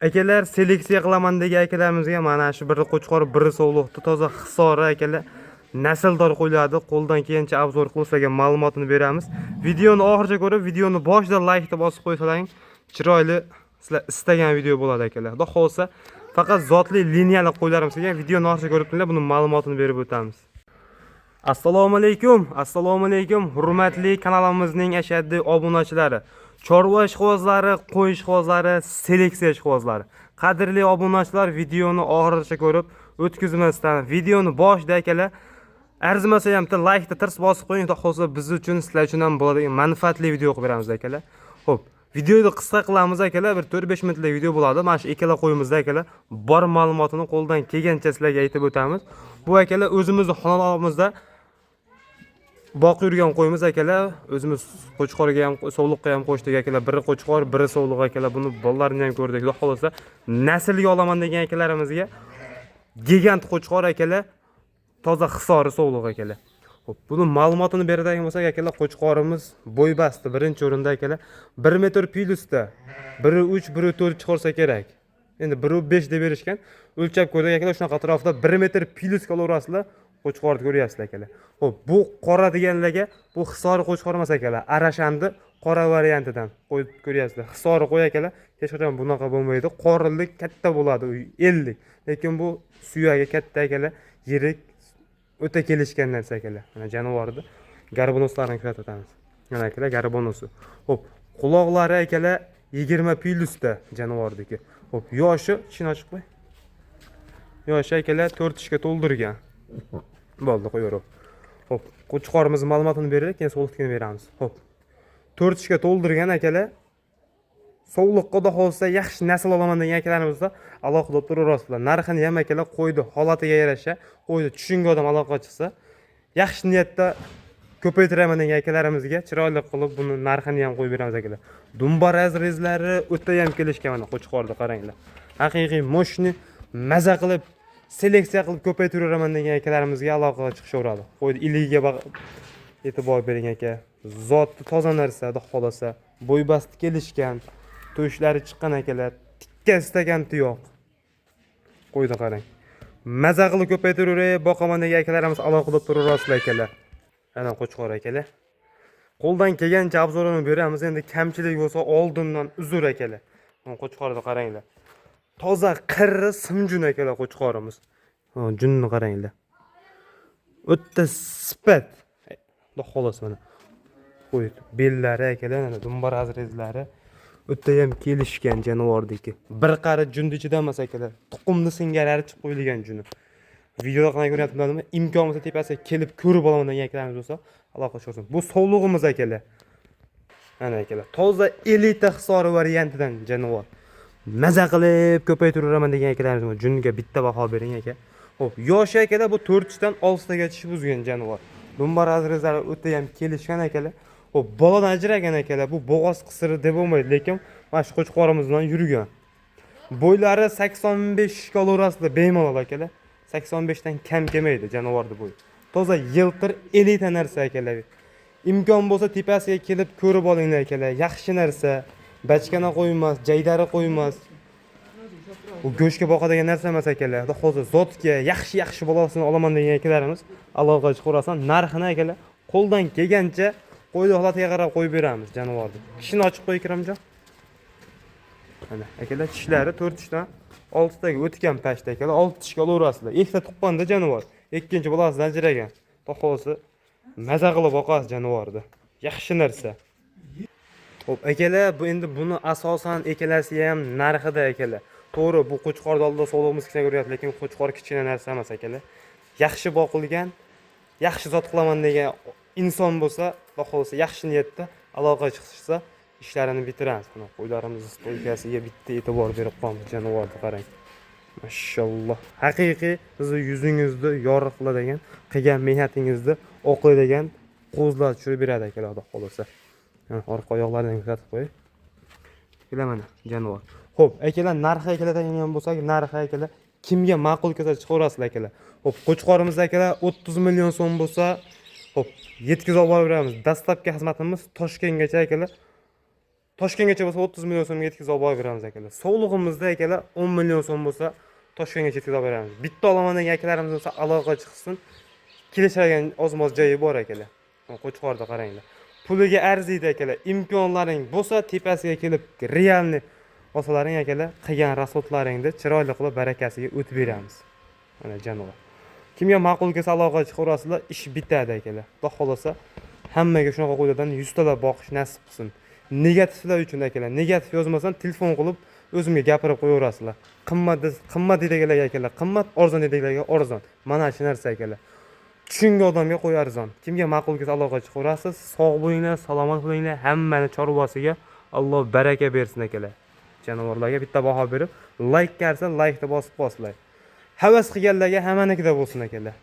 Akalar seleksiya qilaman degan akalarimizga mana shu biri qo'chqor, biri sovliqni toza hisori akalar nasldor qo'yiladi. Qo'ldan kelgancha obzor qilib sizlarga ma'lumotini beramiz. Videoni oxirigacha ko'rib, videoni boshida like deb bosib qo'ysalaring, chiroyli sizlar istagan video bo'ladi akalar. Xudo xolsa, faqat zotli liniyali qo'ylarim sizga videoni oxirigacha ko'rib turinglar, buni ma'lumotini berib o'tamiz. Assalomu alaykum, hurmatli kanalimizning ashaddiy obunachilari. Chorva ishqibozlari, qo'y ishqibozlari, seleksiya ishqibozlari. Qadrli obunachilar, videoni oxirigacha ko'rib o'tkazmasdan, videoni boshida akalar arzimasa ham like da tirs bosib qo'ying, xudo xolsa biz uchun, sizlar uchun ham bo'ladigan manfaatli video qilib beramiz akalar. Xo'p, videoni qisqa qilamiz akalar, bir 4-5 minutlik video bo'ladi. Mana shu ikkala qo'yimizda akalar bor ma'lumotini qo'ldan kelgancha sizlarga aytib o'tamiz. Bu akalar o'zimizning xonadonimizda boqib yurgan qo'yimiz akalar, o'zimiz qo'chqorga ham, sovliqqa ham qo'shdik akalar. Biri qo'chqor, biri sovliq akalar. Buni bolalarini ham ko'rdik. Xudo xolasa, naslga olaman degan akalarimizga gigant qo'chqor akalar, toza hisori sovliq akalar. Xo'p, buni ma'lumotini beradigan bo'lsak akalar, qo'chqorimiz bo'ybasti, birinchi o'rinda akalar. 1 metr plyusda, biri 3, biri 4 chiqarsa kerak. Endi 1.5 deb berishgan. O'lchab ko'rdik akalar, shunaqa atrofda 1 metr plyus qilaverasizlar. Qo'chqorni ko'ryapsizlar akalar. Xo'p, bu qora deganlarga bu hisori qo'chqor emas akalar. Arashandi qora variantidan qo'yib ko'ryapsizlar. Hisori qo'y akalar, hech qachon bunaqa bo'lmaydi. Qorinlik katta bo'ladi, 50. Lekin bu suyagi katta akalar, yirik, o'ta kelishgan narsa akalar. Mana jonivorni garbonoslarini ko'rsatamiz. Mana akalar garbonosi. Xo'p, quloqlari akalar 20 plyusda jonivorniki. Xo'p, yoshi ichini ochib qo'y. Yoshi akalar 4 ishga to'ldirgan. Bo'ldi, qo'yaverib. Xo'p, qo'chqorimiz ma'lumotini berdik, keyin sovliqni beramiz. Xo'p. 4 ishga to'ldirgan akalar. Sovliqqa xudo xolsa yaxshi nasl olaman degan akalarimizda aloqada turaverasizlar. Narxini ham akalar qo'ydi, holatiga yarasha qo'ydi. Tushungan odam aloqa chiqsa, yaxshi niyatda ko'paytiraman degan akalarimizga chiroyli qilib buni narxini ham qo'yib beramiz akalar. Dumba razrezlari o'ta ham kelishgan, mana qo'chqorni qaranglar. Haqiqiy moshni maza qilib seleksiya qilib ko'paytiraman degan akalarimizga aloqaga chiqishaveradi. Qo'ydi iligiga e'tibor bering aka. Zotli toza narsa, xudo xolasa, bo'ybasti kelishgan, to'shlari chiqqan akalar, tikka istagan tuyoq. Qo'ydi qarang. Maza qilib ko'paytiraveray, boqaman degan akalarimiz aloqada turaverasizlar akalar. Ana qo'chqor akalar. Qo'ldan kelgancha obzorini beramiz. Endi kamchilik bo'lsa oldindan uzr akalar. Mana qo'chqorni qaranglar. Toza qirri simjun akalar qo'chqorimiz. Junni qaranglar. O'tda sifat. Xudo xolasa mana. Qo'ydi. Bellari akalar, mana dumba razrezlari o'tda ham kelishgan jonivorniki. Bir qari junni ichida emas akalar. Tuqumni singalari chiqib qo'yilgan juni. Videoda qanday ko'ryapsizlarmi? Imkon bo'lsa tepasiga kelib ko'rib olaman degan akalarimiz bo'lsa, aloqa chiqsin. Bu sovlig'imiz akalar. Ana akalar, toza elita hisori variantidan jonivor. Maza qilib ko'paytiraman degan akalarimiz bor. Juniga bitta baho bering aka. Xo'p, yoshi akalar bu 4 dan 6 tagacha buzgan jonivor. Dumba razrezlari o'ta ham kelishgan akalar. Xo'p, boladan ajragan akalar. Bu bo'g'oz qisiri deb bo'lmaydi, lekin mana shu qo'chqorimiz bilan yurgan. Bo'ylari 85 kilogrammda bemalol akalar. 85 dan kam kelmaydi jonivorning bo'yi. Toza yiltir elita narsa akalar. Imkon bo'lsa tepasiga kelib ko'rib olinglar akalar. Yaxshi narsa. Bachkana qo'ymas, jaydari qo'ymas. U go'shtga boqadigan narsa emas akalar. Xudo hozir zotga yaxshi bolasini olaman degan akalarimiz aloqa chiqarasan. Narxini akalar qo'ldan kelgancha qo'ydi holatiga qarab qo'yib beramiz jonivorni. Kishini ochib qo'y Ikramjon. Mana akalar tishlari 4 tishdan 6 taga o'tgan pashta akalar. 6 tishga olaverasizlar. Ikkita tuqqanda jonivor. Ikkinchi bolasidan ajragan. Xudo xolsa maza qilib boqasiz jonivorni. Yaxshi narsa. Xo'p, akalar, bu endi buni asosan ekalasi ham narxida akalar. To'g'ri, bu qo'chqor oldida sog'lig'imiz kichkina ko'ryapti, lekin qo'chqor kichkina narsa emas akalar. Yaxshi boqilgan, yaxshi zot qilaman degan inson bo'lsa, xudo xolasa yaxshi niyatda aloqa chiqsa, ishlarini bitiramiz. Mana qo'ylarimiz stoykasiga bitta e'tibor berib qo'yamiz jonivorni qarang. Mashalloh. Haqiqiy sizni yuzingizni yorug' qiladigan, qilgan mehnatingizni oqlaydigan qo'zlar tushirib beradi akalar, xudo xolasa. Orqa oyoqlarini kuzatib qo'y. Kelar mana jonivor. Xo'p, akalar, narxi keladigan bo'lsak, narxi akalar kimga ma'qul kelsa chiqarasizlar akalar. Xo'p, qo'chqorimiz akalar 30 million so'm bo'lsa, xo'p, yetkazib olib beramiz. Dastlabki xizmatimiz Toshkentgacha akalar. Toshkentgacha bo'lsa 30 million so'mga yetkazib olib beramiz akalar. Sog'lig'imizda akalar 10 million so'm bo'lsa Toshkentgacha yetkazib olib beramiz. Bitta olaman degan akalarimiz bo'lsa aloqa chiqsin. Kelishadigan ozmoz joyi bor akalar. Qo'chqorda qaranglar. Puliga arziydi akalar. Imkonlaring bo'lsa tepasiga kelib realni olsalaring akalar, qilgan rasodlaringni chiroyli qilib barakasiga o'tib beramiz. Mana janob. Kimga ma'qul kelsa aloqa chiqarasizlar, ish bitadi akalar. Xudo xolasa hammaga shunaqa qo'ylardan 100 talab boqish nasib qilsin. Negativlar uchun akalar. Negativ yozmasan telefon qilib o'zimga gapirib qo'yaverasizlar. Qimmat deydiganlarga akalar, qimmat, arzon deydiganlarga arzon. Mana shu narsa akalar. Tushungan odamga qo'y arzon. Kimga ma'qul kelsa aloqa chiqarasiz. Sog' bo'linglar, salomat bo'linglar. Hammani chorvasiga Alloh baraka bersin akalar. Janovorlarga bitta baho berib, like qarsa, like-ni bosib qo'ysizlar. Havas qilganlarga hammanikida bo'lsin akalar.